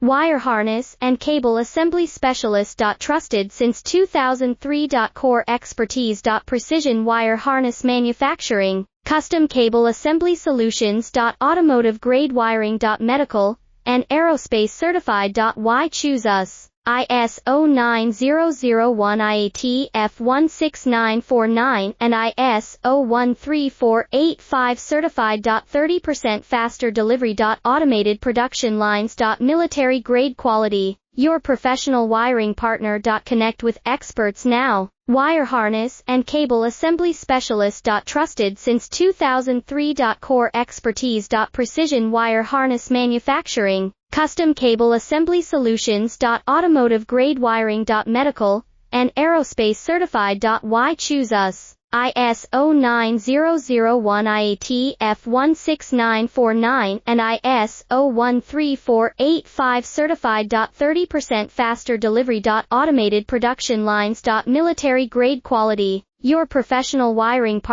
Wire harness and cable assembly specialist. Trusted since 2003. Core expertise. Precision wire harness manufacturing, custom cable assembly solutions. Automotive grade wiring. Medical and aerospace certified. Why choose us? ISO 9001 IAT F16949 and ISO 13485 certified. 30% faster delivery. Automated production lines. Military grade quality, your professional wiring partner. Connect with experts now. Wire harness and cable assembly specialist. Trusted since 2003. Core expertise. Precision wire harness manufacturing, custom cable assembly solutions. Automotive grade wiring. Medical and aerospace certified. Why choose us? ISO 9001 IAT F16949 and ISO 13485 certified. 30% faster delivery. Automated production lines. Military grade quality, your professional wiring partner.